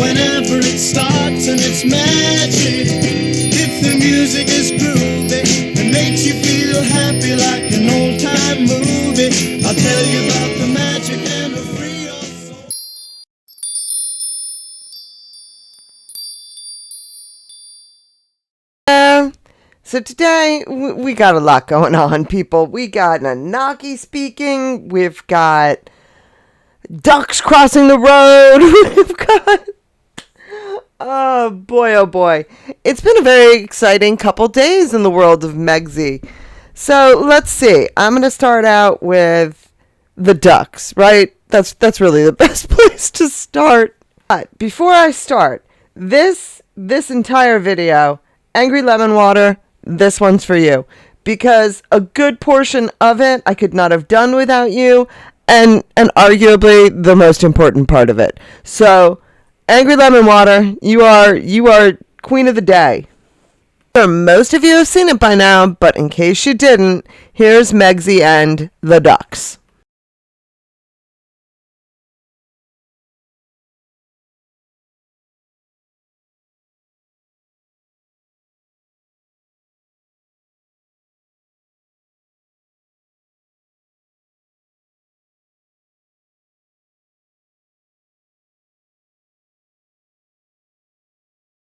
whenever it starts and it's magic. If the music is groovy and makes you feel happy like an old-time movie, I'll tell you about the magic and the free your soul. So today we got a lot going on, people. We got Nanaki speaking. We've got ducks crossing the road. We've got... Oh boy. It's been a very exciting couple days in the world of Megsey. So let's see. I'm going to start out with the ducks, right? That's really the best place to start. But before I start, this entire video, Angry Lemon Water, this one's for you. Because a good portion of it I could not have done without you, and arguably the most important part of it. So, Angry Lemon Water, you are queen of the day. Most of you have seen it by now, but in case you didn't, here's Megsey and the ducks.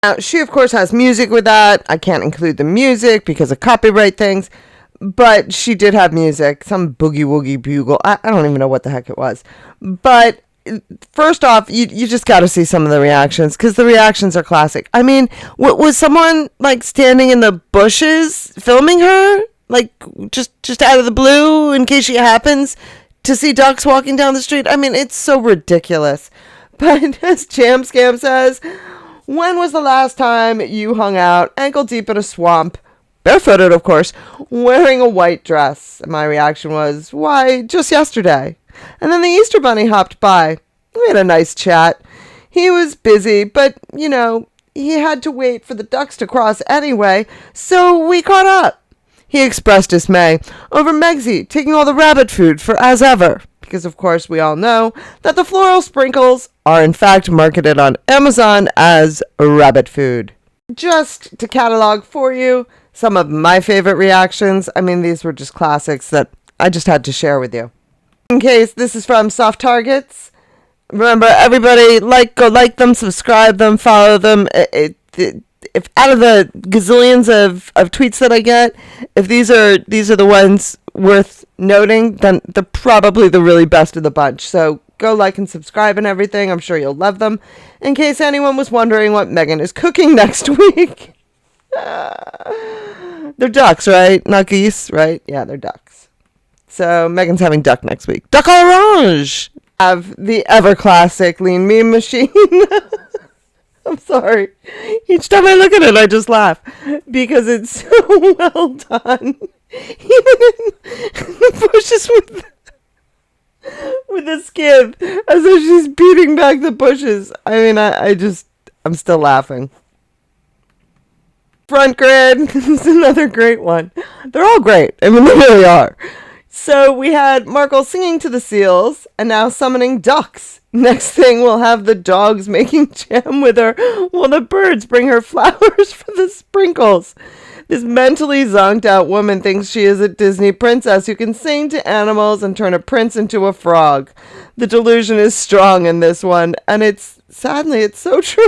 Now, she, of course, has music with that. I can't include the music because of copyright things. But she did have music. Some boogie woogie bugle. I don't even know what the heck it was. But first off, you just got to see some of the reactions. Because the reactions are classic. I mean, was someone, like, standing in the bushes filming her? Like, just out of the blue in case she happens to see ducks walking down the street? I mean, it's so ridiculous. But as Jam Scam says... When was the last time you hung out ankle deep in a swamp, barefooted of course, wearing a white dress? And my reaction was, why, just yesterday. And then the Easter Bunny hopped by. We had a nice chat. He was busy, but, you know, he had to wait for the ducks to cross anyway, so we caught up. He expressed dismay over Megsey taking all the rabbit food for as ever. Because, of course, we all know that the floral sprinkles are, in fact, marketed on Amazon as rabbit food. Just to catalog for you some of my favorite reactions. I mean, these were just classics that I just had to share with you. In case this is from Soft Targets, remember, everybody, go like them, subscribe them, follow them. If out of the gazillions of tweets that I get, if these are the ones worth noting, then they're probably the really best of the bunch. So go like and subscribe and everything. I'm sure you'll love them. In case anyone was wondering what Megan is cooking next week. They're ducks, right? Not geese, right? Yeah, they're ducks. So Megan's having duck next week. Duck orange! Have the ever classic Lean Meme Machine. I'm sorry. Each time I look at it, I just laugh because it's so well done. Even in the bushes with the skiff, as if she's beating back the bushes. I mean, I'm still laughing. Front grid is another great one. They're all great. I mean, they really are. So we had Markle singing to the seals and now summoning ducks. Next thing, we'll have the dogs making jam with her while the birds bring her flowers for the sprinkles. This mentally zonked out woman thinks she is a Disney princess who can sing to animals and turn a prince into a frog. The delusion is strong in this one, and sadly, it's so true.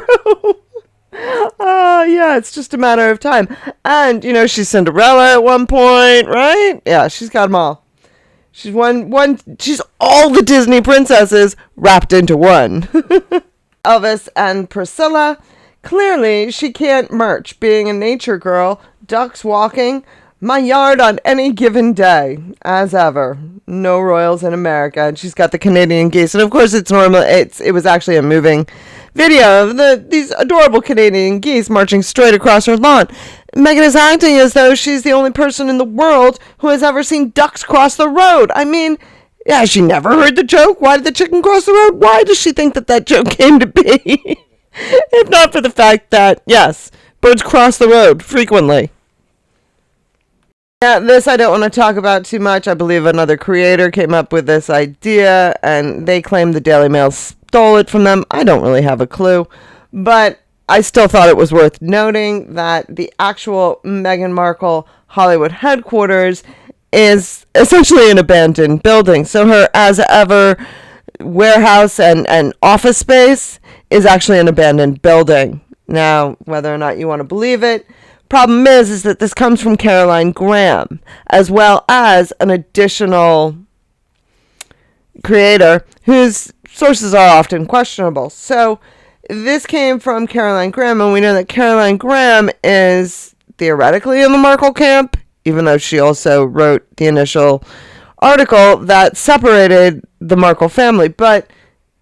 Yeah, it's just a matter of time. And, you know, she's Cinderella at one point, right? Yeah, she's got them all. She's she's all the Disney princesses wrapped into one. Elvis and Priscilla. Clearly, she can't merch, being a nature girl, ducks walking, my yard on any given day, as ever. No royals in America, and she's got the Canadian geese. And of course, it's normal. It was actually a moving video of these adorable Canadian geese marching straight across her lawn. Megan is acting as though she's the only person in the world who has ever seen ducks cross the road. I mean, yeah, she never heard the joke. Why did the chicken cross the road? Why does she think that joke came to be? If not for the fact that, yes, birds cross the road frequently. Yeah, this I don't want to talk about too much. I believe another creator came up with this idea, and they claim the Daily Mail stole it from them. I don't really have a clue, but I still thought it was worth noting that the actual Meghan Markle Hollywood headquarters is essentially an abandoned building. So her as ever warehouse and office space is actually an abandoned building. Now, whether or not you want to believe it, problem is that this comes from Caroline Graham, as well as an additional creator whose sources are often questionable. So this came from Caroline Graham, and we know that Caroline Graham is theoretically in the Markle camp, even though she also wrote the initial article that separated the Markle family. But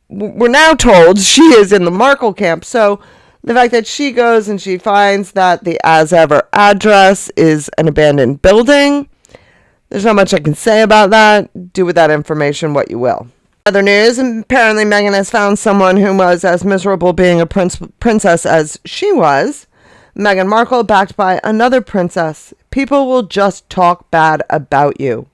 we're now told she is in the Markle camp. So the fact that she goes and she finds that the as ever address is an abandoned building, there's not much I can say about that. Do with that information what you will. Other news, apparently Meghan has found someone who was as miserable being a princess as she was. Meghan Markle backed by another princess. People will just talk bad about you.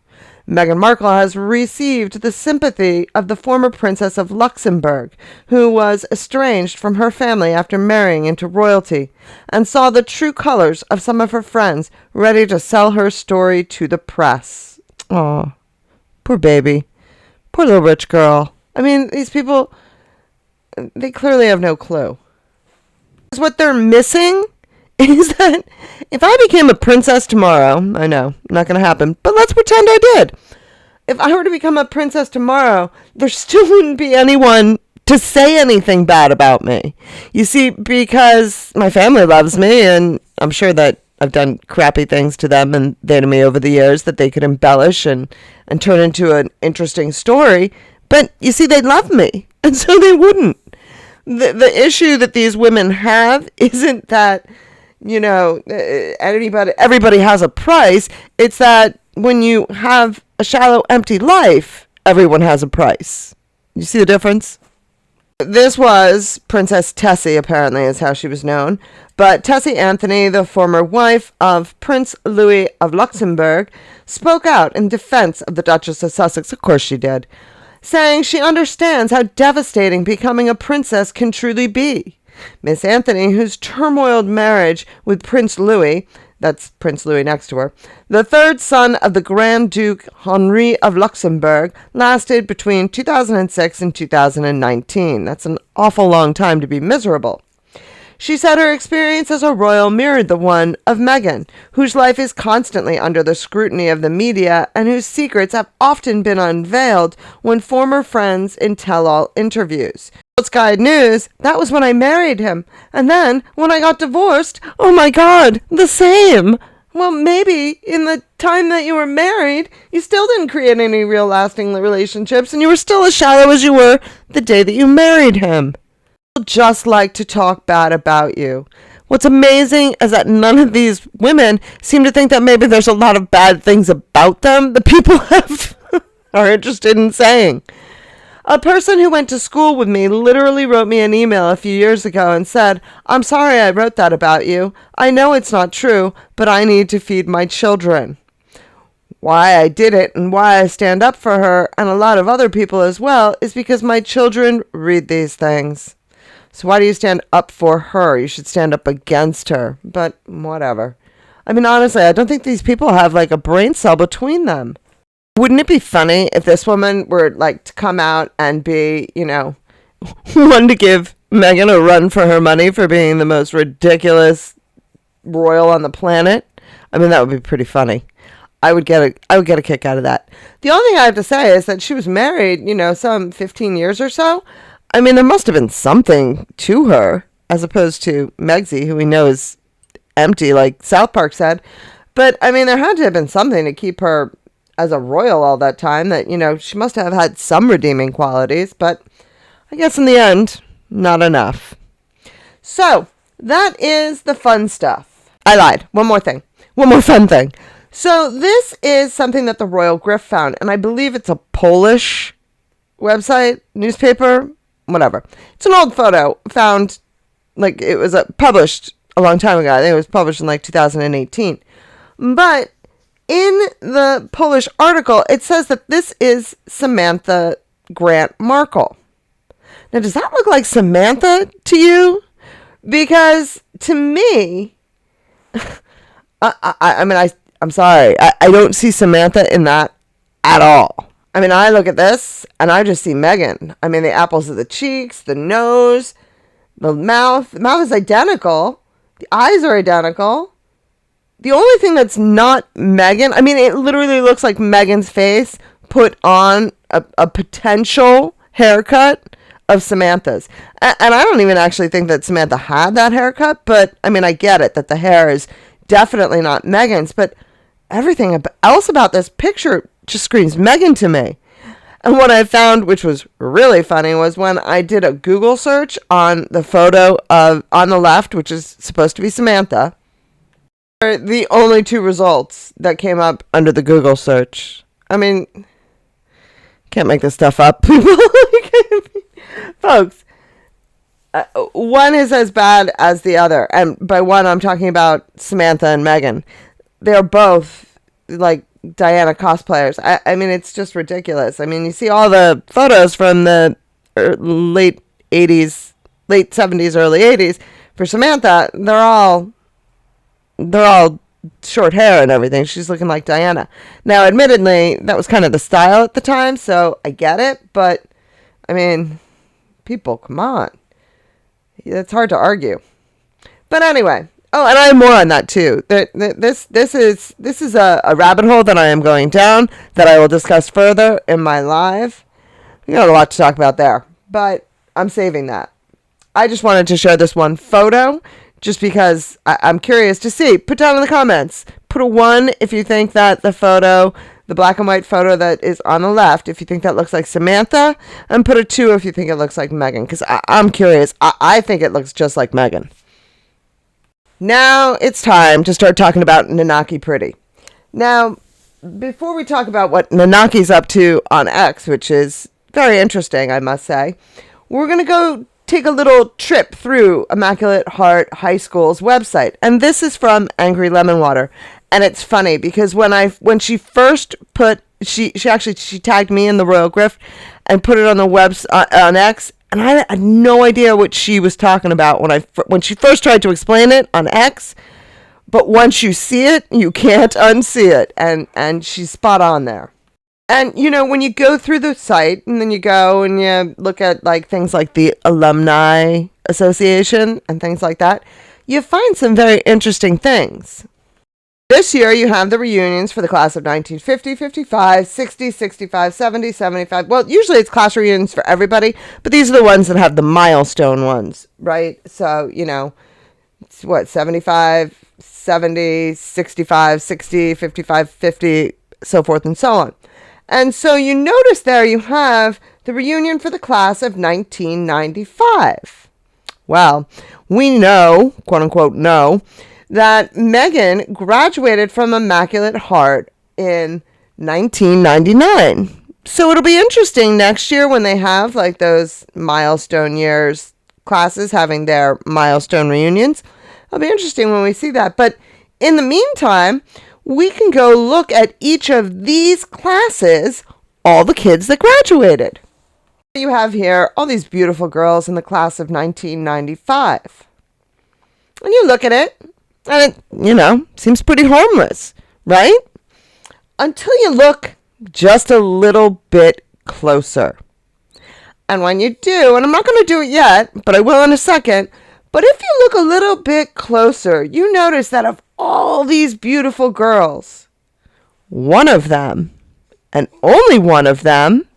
Meghan Markle has received the sympathy of the former Princess of Luxembourg, who was estranged from her family after marrying into royalty, and saw the true colors of some of her friends ready to sell her story to the press. Aw, poor baby. Poor little rich girl. I mean, these people, they clearly have no clue. What they're missing is that if I became a princess tomorrow, I know, not going to happen, but let's pretend I did. If I were to become a princess tomorrow, there still wouldn't be anyone to say anything bad about me. You see, because my family loves me, and I'm sure that I've done crappy things to them and they to me over the years that they could embellish and turn into an interesting story. But you see, they love me, and so they wouldn't. The issue that these women have isn't that, you know, everybody has a price. It's that when you have a shallow, empty life, everyone has a price. You see the difference? This was Princess Tessie, apparently, is how she was known. But Tessie Anthony, the former wife of Prince Louis of Luxembourg, spoke out in defense of the Duchess of Sussex. Of course she did, saying she understands how devastating becoming a princess can truly be. Miss Anthony, whose turmoiled marriage with Prince Louis, that's Prince Louis next to her, the third son of the Grand Duke Henri of Luxembourg, lasted between 2006 and 2019. That's an awful long time to be miserable. She said her experience as a royal mirrored the one of Meghan, whose life is constantly under the scrutiny of the media and whose secrets have often been unveiled when former friends in tell-all interviews. Sky News, that was when I married him. And then, when I got divorced, oh my God, the same. Well, maybe in the time that you were married, you still didn't create any real lasting relationships, and you were still as shallow as you were the day that you married him. People just like to talk bad about you. What's amazing is that none of these women seem to think that maybe there's a lot of bad things about them that people are interested in saying. A person who went to school with me literally wrote me an email a few years ago and said, "I'm sorry I wrote that about you. I know it's not true, but I need to feed my children." Why I did it and why I stand up for her and a lot of other people as well is because my children read these things. So why do you stand up for her? You should stand up against her. But whatever. I mean, honestly, I don't think these people have like a brain cell between them. Wouldn't it be funny if this woman were like to come out and be, you know, one to give Meghan a run for her money for being the most ridiculous royal on the planet? I mean, that would be pretty funny. I would get a kick out of that. The only thing I have to say is that she was married, you know, some 15 years or so. I mean, there must have been something to her as opposed to Megsey, who we know is empty, like South Park said. But I mean, there had to have been something to keep her as a royal all that time, that, you know, she must have had some redeeming qualities, but I guess in the end, not enough. So that is the fun stuff. I lied. One more fun thing. So this is something that the Royal Griff found, and I believe it's a Polish website, newspaper, whatever. It's an old photo found, like it was published a long time ago. I think it was published in like 2018. But in the Polish article, it says that this is Samantha Grant Markle. Now, does that look like Samantha to you? Because to me, I'm sorry. I don't see Samantha in that at all. I mean, I look at this and I just see Megan. I mean, the apples of the cheeks, the nose, the mouth. The mouth is identical. The eyes are identical. The only thing that's not Megan, I mean, it literally looks like Megan's face put on a potential haircut of Samantha's. And I don't even actually think that Samantha had that haircut, but I mean, I get it that the hair is definitely not Megan's, but everything else about this picture just screams Megan to me. And what I found, which was really funny, was when I did a Google search on the photo on the left, which is supposed to be Samantha, the only two results that came up under the Google search. I mean, can't make this stuff up, people. Folks, one is as bad as the other. And by one, I'm talking about Samantha and Megan. They're both like Diana cosplayers. I mean, it's just ridiculous. I mean, you see all the photos from the late 70s, early 80s for Samantha. They're all short hair and everything. She's looking like Diana. Now, admittedly, that was kind of the style at the time, so I get it. But, I mean, people, come on. It's hard to argue. But anyway. Oh, and I have more on that too. This is a rabbit hole that I am going down that I will discuss further in my live. We got a lot to talk about there, but I'm saving that. I just wanted to share this one photo just because I'm curious to see. Put down in the comments. Put a 1 if you think that the black and white photo that is on the left, if you think that looks like Samantha, and put a 2 if you think it looks like Megan, because I'm curious. I think it looks just like Megan. Now it's time to start talking about Nanaki Pretty. Now, before we talk about what Nanaki's up to on X, which is very interesting, I must say, we're going to go take a little trip through Immaculate Heart High School's website. And this is from Angry Lemon Water. And it's funny because when she first she tagged me in the Royal Grift and put it on the on X. And I had no idea what she was talking about when she first tried to explain it on X. But once you see it, you can't unsee it. And she's spot on there. And, you know, when you go through the site and then you go and you look at like things like the Alumni Association and things like that, you find some very interesting things. This year, you have the reunions for the class of 1950, 55, 60, 65, 70, 75. Well, usually it's class reunions for everybody, but these are the ones that have the milestone ones, right? So, you know, it's what, 75, 70, 65, 60, 55, 50, so forth and so on. And so you notice there you have the reunion for the class of 1995. Well, we know, quote unquote, know, that Megan graduated from Immaculate Heart in 1999. So it'll be interesting next year when they have like those milestone years classes having their milestone reunions. It'll be interesting when we see that. But in the meantime, we can go look at each of these classes, all the kids that graduated. You have here all these beautiful girls in the class of 1995. And you look at it, and it, you know, seems pretty harmless, right? Until you look just a little bit closer. And when you do, and I'm not going to do it yet, but I will in a second, but if you look a little bit closer, you notice that of all these beautiful girls, one of them, and only one of them,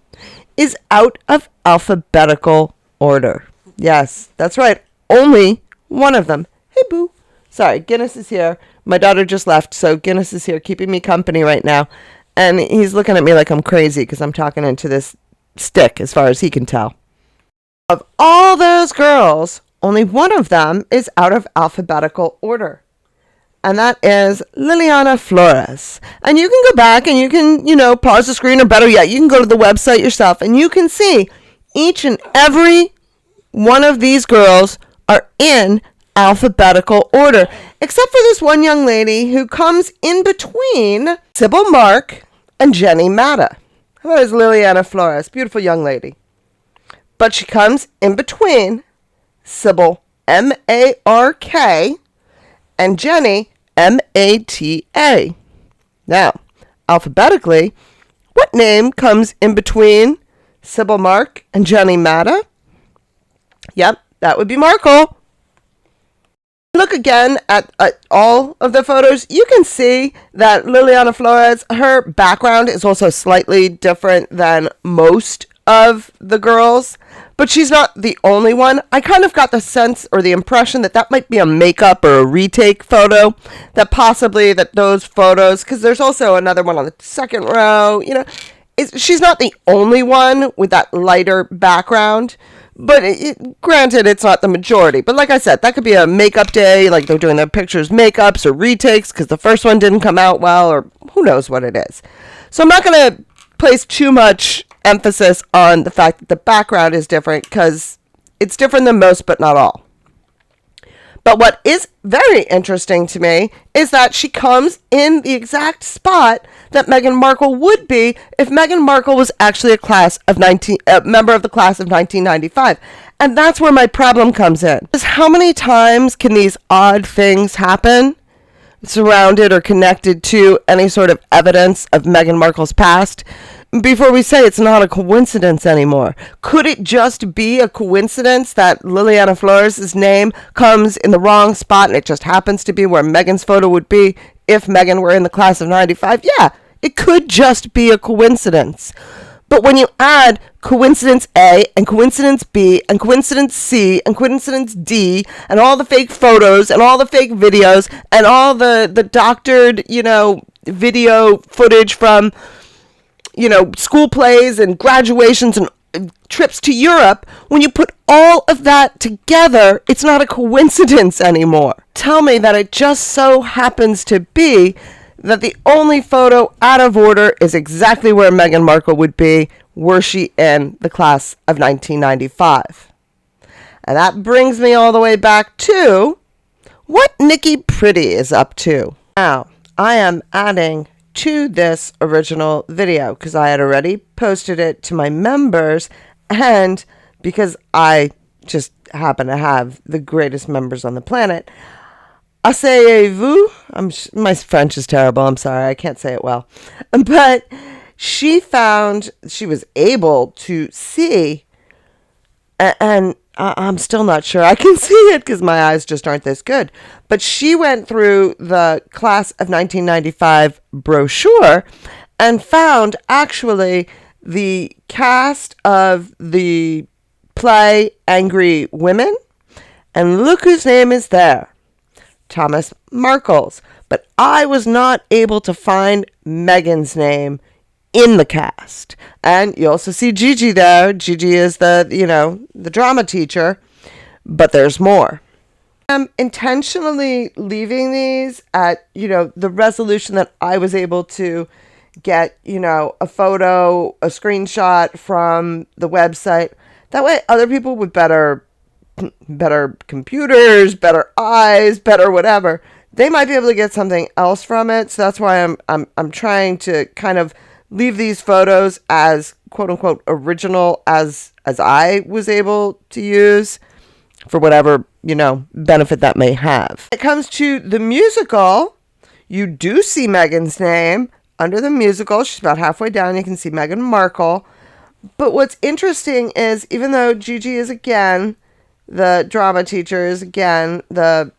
is out of alphabetical order. Yes, that's right. Only one of them. Hey, boo. Sorry, Guinness is here. My daughter just left, so Guinness is here keeping me company right now. And he's looking at me like I'm crazy because I'm talking into this stick as far as he can tell. Of all those girls, only one of them is out of alphabetical order. And that is Liliana Flores. And you can go back and you can, you know, pause the screen, or better yet, you can go to the website yourself and you can see each and every one of these girls are in alphabetical order, except for this one young lady who comes in between Sybil Mark and Jenny Matta. That is Liliana Flores, beautiful young lady. But she comes in between Sybil, M-A-R-K, and Jenny, M-A-T-A. Now, alphabetically, what name comes in between Sybil Mark and Jenny Matta? Yep, that would be Markle. Look again at all of the photos. You can see that Liliana Flores, her background is also slightly different than most of the girls, but she's not the only one. I kind of got the sense or the impression that that might be a makeup or a retake photo, that possibly that those photos, because there's also another one on the second row, she's not the only one with that lighter background. But granted, it's not the majority. But like I said, that could be a makeup day, like they're doing their pictures makeups or retakes because the first one didn't come out well, or who knows what it is. So I'm not going to place too much emphasis on the fact that the background is different, because it's different than most, but not all. But what is very interesting to me is that she comes in the exact spot that Meghan Markle would be if Meghan Markle was actually a member of the class of 1995. And that's where my problem comes in. Is how many times can these odd things happen surrounded or connected to any sort of evidence of Meghan Markle's past before we say it's not a coincidence anymore? Could it just be a coincidence that Liliana Flores' name comes in the wrong spot and it just happens to be where Meghan's photo would be if Meghan were in the class of 95? Yeah, it could just be a coincidence. But when you add coincidence A and coincidence B and coincidence C and coincidence D and all the fake photos and all the fake videos and all the doctored, video footage from school plays and graduations and trips to Europe, when you put all of that together, it's not a coincidence anymore. Tell me that it just so happens to be that the only photo out of order is exactly where Meghan Markle would be were she in the class of 1995. And that brings me all the way back to what Nikki Pretty is up to. Now, I am adding to this original video because I had already posted it to my members, and because I just happen to have the greatest members on the planet. Asseyez-vous. My French is terrible. I'm sorry. I can't say it well. But she was able to see, and I'm still not sure I can see it because my eyes just aren't this good. But she went through the class of 1995 brochure and found actually the cast of the play Angry Women. And look whose name is there. Thomas Markle's. But I was not able to find Meghan's name in the cast. And you also see Gigi there. Gigi is the drama teacher, but there's more. I'm intentionally leaving these at, the resolution that I was able to get, a photo, a screenshot from the website. That way other people with better computers, better eyes, better whatever, they might be able to get something else from it. So that's why I'm trying to kind of leave these photos as quote unquote original as I was able to use for whatever, benefit that may have. When it comes to the musical, you do see Meghan's name under the musical. She's about halfway down. You can see Meghan Markle. But what's interesting is, even though Gigi is again the drama teacher, is again the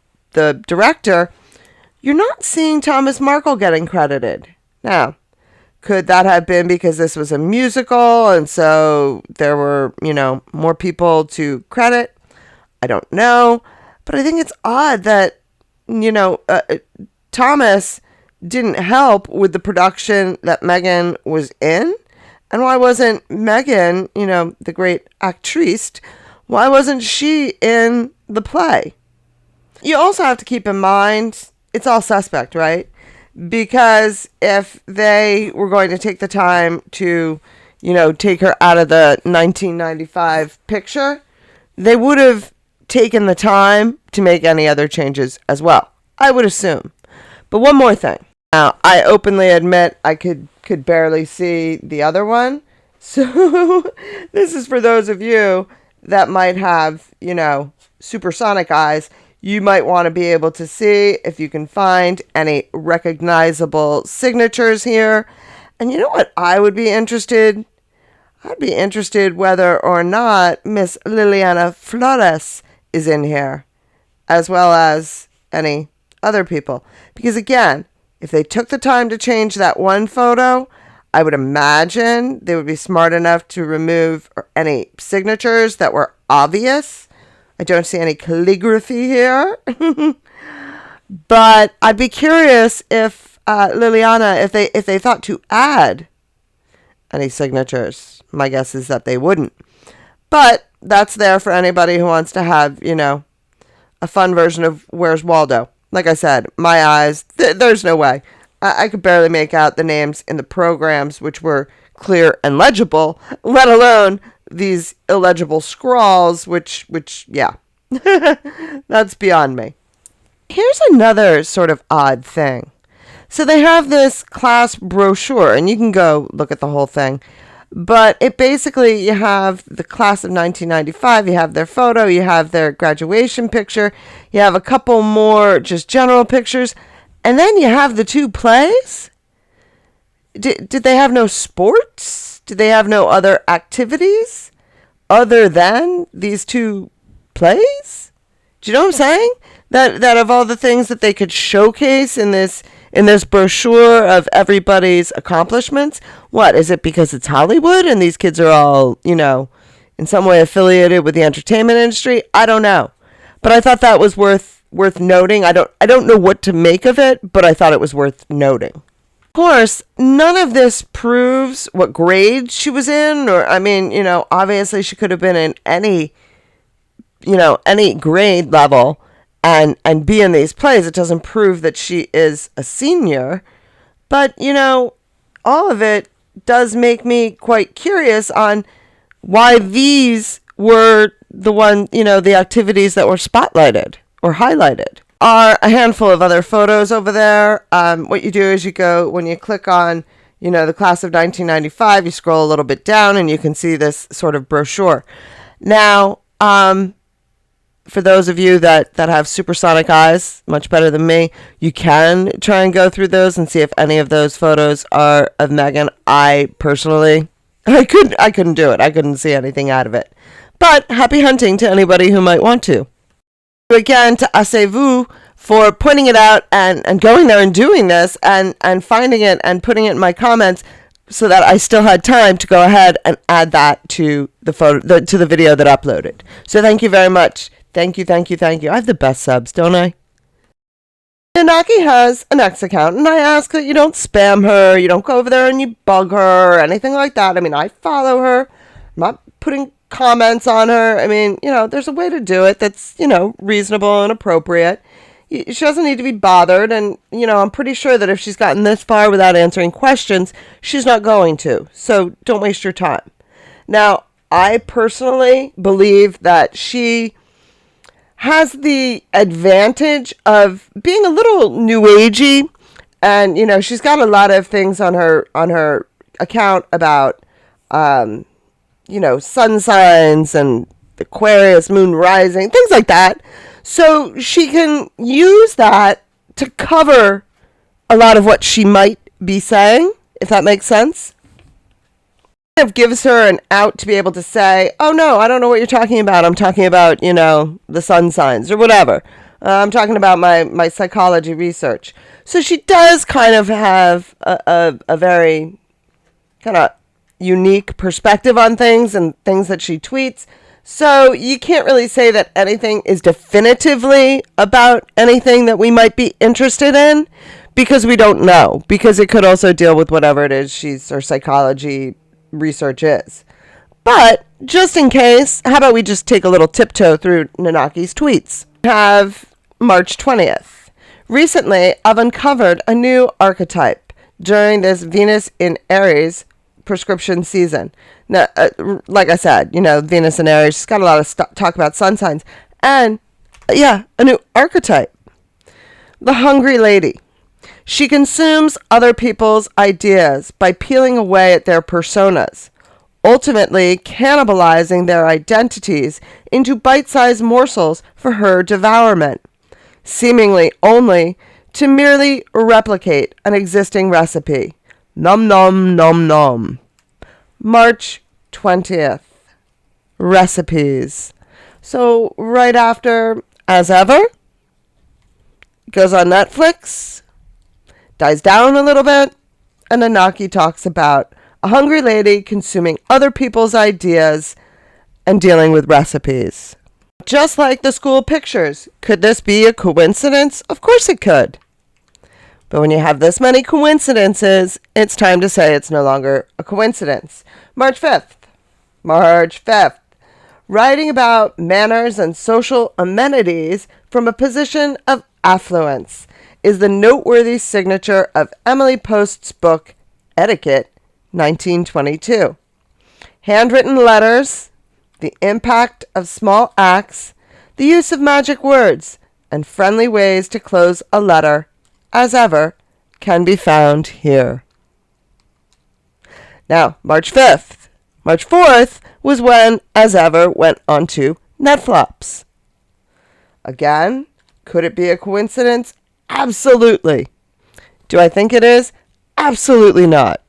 director, you're not seeing Thomas Markle getting credited. Now, could that have been because this was a musical and so there were, more people to credit? I don't know. But I think it's odd that, Thomas didn't help with the production that Meghan was in. And why wasn't Meghan, the great actrice, why wasn't she in the play? You also have to keep in mind, it's all suspect, right? Because if they were going to take the time to, take her out of the 1995 picture, they would have taken the time to make any other changes as well, I would assume. But one more thing. Now, I openly admit I could barely see the other one. So this is for those of you that might have, supersonic eyes. You might want to be able to see if you can find any recognizable signatures here. And you know what I would be interested? I'd be interested whether or not Miss Liliana Flores is in here, as well as any other people. Because again, if they took the time to change that one photo, I would imagine they would be smart enough to remove any signatures that were obvious. I don't see any calligraphy here. But I'd be curious if Liliana, if they thought to add any signatures. My guess is that they wouldn't. But that's there for anybody who wants to have, a fun version of Where's Waldo. Like I said, my eyes, there's no way. I could barely make out the names in the programs, which were clear and legible, let alone these illegible scrawls, which yeah, that's beyond me. Here's another sort of odd thing. So they have this class brochure, and you can go look at the whole thing. But it basically, you have the class of 1995, you have their photo, you have their graduation picture, you have a couple more just general pictures, and then you have the two plays? Did they have no sports? Did they have no other activities other than these two plays? Do you know what I'm saying? That of all the things that they could showcase in this brochure of everybody's accomplishments, what is it, because it's Hollywood and these kids are all, in some way affiliated with the entertainment industry? I don't know, but I thought that was worth noting. I don't know what to make of it, but I thought it was worth noting. Of course, none of this proves what grade she was in, or obviously she could have been in any grade level and be in these plays. It doesn't prove that she is a senior, but all of it does make me quite curious on why these were the activities that were spotlighted or highlighted. Are a handful of other photos over there. What you do is when you click on the class of 1995, you scroll a little bit down and you can see this sort of brochure. Now, for those of you that have supersonic eyes, much better than me, you can try and go through those and see if any of those photos are of Megan. I personally, I couldn't do it. I couldn't see anything out of it. But happy hunting to anybody who might want to. Again, to Assez-vous for pointing it out and going there and doing this and finding it and putting it in my comments so that I still had time to go ahead and add that to the photo, to the video that I uploaded. So thank you very much. Thank you. I have the best subs, don't I? Nanaki has an X account, and I ask that you don't spam her, you don't go over there and you bug her or anything like that. I follow her. I'm not putting comments on her. There's a way to do it that's, reasonable and appropriate. She doesn't need to be bothered, and, I'm pretty sure that if she's gotten this far without answering questions, she's not going to. So don't waste your time. Now, I personally believe that she has the advantage of being a little new agey, and she's got a lot of things on her account about sun signs and Aquarius, moon rising, things like that. So she can use that to cover a lot of what she might be saying, if that makes sense. Of gives her an out to be able to say, oh no, I don't know what you're talking about. I'm talking about, the sun signs or whatever. I'm talking about my psychology research. So she does kind of have a very kind of unique perspective on things and things that she tweets. So you can't really say that anything is definitively about anything that we might be interested in, because we don't know, because it could also deal with whatever it is her psychology research is. But just in case, how about we just take a little tiptoe through Nanaki's tweets. We have March 20th. Recently, I've uncovered a new archetype during this Venus in Aries prescription season. Now, like I said, Venus in Aries, she's got a lot of talk about sun signs. And, yeah, a new archetype. The hungry lady. She consumes other people's ideas by peeling away at their personas, ultimately cannibalizing their identities into bite-sized morsels for her devourment, seemingly only to merely replicate an existing recipe. Nom nom nom nom. March 20th. Recipes. So right after As Ever, goes on Netflix, dies down a little bit, and Nanaki talks about a hungry lady consuming other people's ideas and dealing with recipes. Just like the school pictures, could this be a coincidence? Of course it could. But when you have this many coincidences, it's time to say it's no longer a coincidence. March 5th. March 5th. Writing about manners and social amenities from a position of affluence is the noteworthy signature of Emily Post's book, Etiquette, 1922. Handwritten letters, the impact of small acts, the use of magic words, and friendly ways to close a letter, as ever, can be found here. Now, March 5th. March 4th was when As Ever went onto Netflix. Again, could it be a coincidence? Absolutely. Do I think it is? Absolutely not.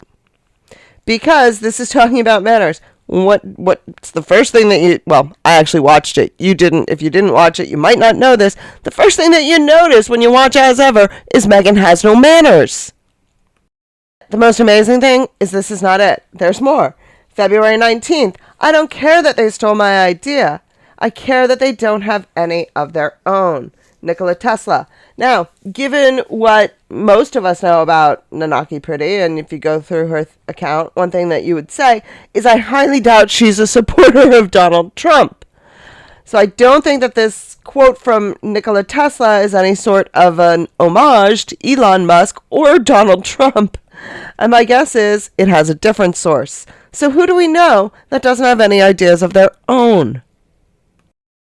Because this is talking about manners. What's the first thing that you... Well, I actually watched it. You didn't. If you didn't watch it, you might not know this. The first thing that you notice when you watch As Ever is Megan has no manners. The most amazing thing is this is not it. There's more. February 19th. I don't care that they stole my idea. I care that they don't have any of their own. Nikola Tesla. Now, given what most of us know about Nanaki Pretty, and if you go through her account, one thing that you would say is I highly doubt she's a supporter of Donald Trump. So I don't think that this quote from Nikola Tesla is any sort of an homage to Elon Musk or Donald Trump. And my guess is it has a different source. So who do we know that doesn't have any ideas of their own?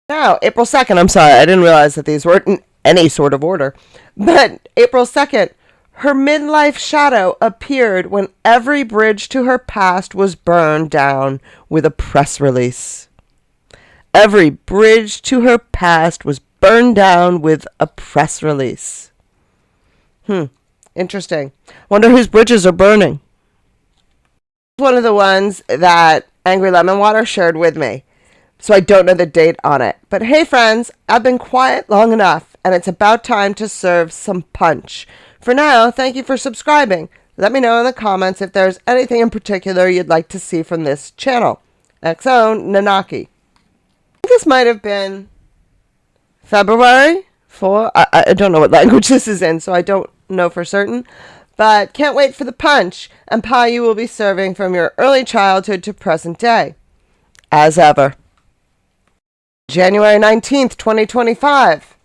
Now, April 2nd, I'm sorry, I didn't realize that these were in any sort of order. But April 2nd, her midlife shadow appeared when every bridge to her past was burned down with a press release. Every bridge to her past was burned down with a press release. Interesting. Wonder whose bridges are burning. One of the ones that Angry Lemon Water shared with me. So I don't know the date on it. But hey, friends, I've been quiet long enough, and it's about time to serve some punch. For now, thank you for subscribing. Let me know in the comments if there's anything in particular you'd like to see from this channel. XO Nanaki. This might have been February 4. I don't know what language this is in, so I don't know for certain. But can't wait for the punch and pie you will be serving from your early childhood to present day. As Ever. January 19th, 2025.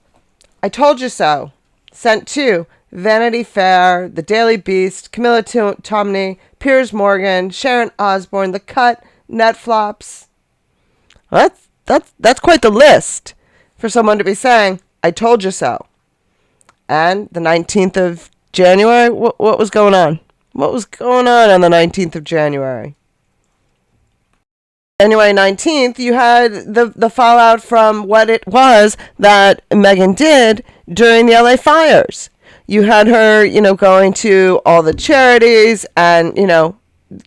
I Told You So. Sent to Vanity Fair, The Daily Beast, Camilla Tomney, Piers Morgan, Sharon Osbourne, The Cut, Netflix. That's quite the list for someone to be saying, I told you so. And the 19th of January, what was going on? What was going on the 19th of January? January 19th, you had the fallout from what it was that Megan did during the LA fires. You had her, going to all the charities and,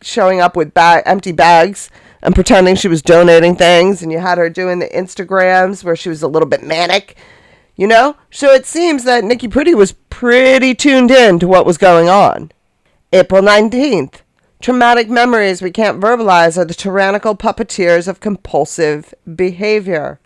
showing up with empty bags and pretending she was donating things. And you had her doing the Instagrams where she was a little bit manic, So it seems that Nikki Pretty was pretty tuned in to what was going on. April 19th. Traumatic memories we can't verbalize are the tyrannical puppeteers of compulsive behavior.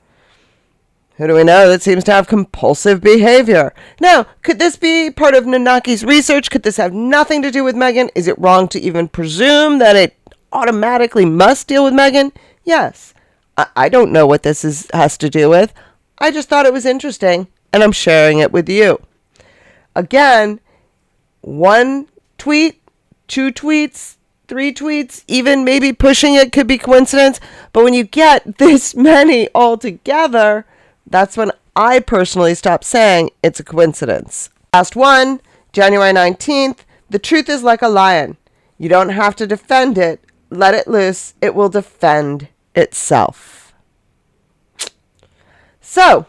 Who do we know that seems to have compulsive behavior? Now, could this be part of Nanaki's research? Could this have nothing to do with Megan? Is it wrong to even presume that it automatically must deal with Megan? Yes. I don't know what this has to do with. I just thought it was interesting, and I'm sharing it with you. Again, one tweet, two tweets, 3 tweets, even maybe pushing it could be coincidence. But when you get this many all together, That's when I personally stopped saying it's a coincidence. Last one, January 19th. The truth is like a lion. You don't have to defend it. Let it loose. It will defend itself. So,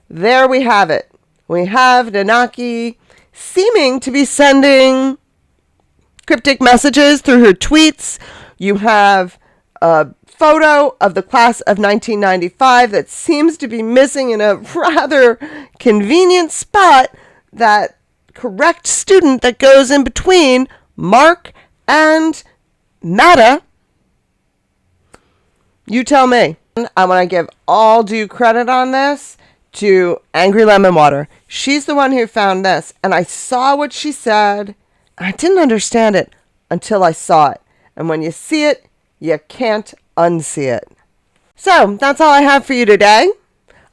there we have it. We have Nanaki seeming to be sending cryptic messages through her tweets. You have a photo of the class of 1995 that seems to be missing in a rather convenient spot that correct student that goes in between Mark and Matta. You tell me. I want to give all due credit on this to Angry Lemon Water. She's the one who found this, and I saw what she said. I didn't understand it until I saw it. And when you see it, you can't unsee it. So, that's all I have for you today.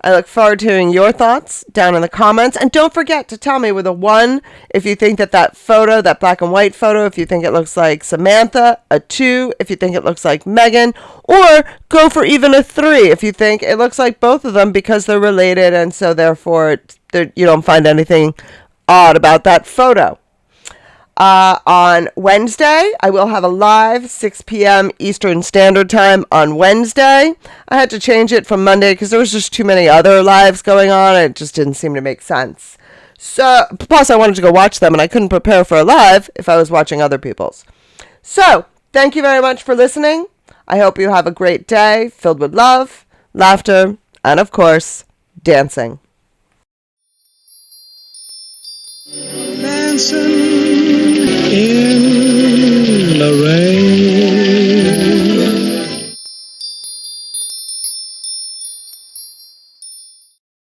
I look forward to hearing your thoughts down in the comments. And don't forget to tell me with a 1 if you think that photo, that black and white photo, if you think it looks like Samantha, a 2 if you think it looks like Megan, or go for even a 3 if you think it looks like both of them because they're related and so therefore you don't find anything odd about that photo. On Wednesday, I will have a live 6 p.m. Eastern Standard Time on Wednesday. I had to change it from Monday because there was just too many other lives going on. It just didn't seem to make sense. So, plus I wanted to go watch them and I couldn't prepare for a live if I was watching other people's. So, thank you very much for listening. I hope you have a great day filled with love, laughter, and of course, dancing. Dancing in the rain.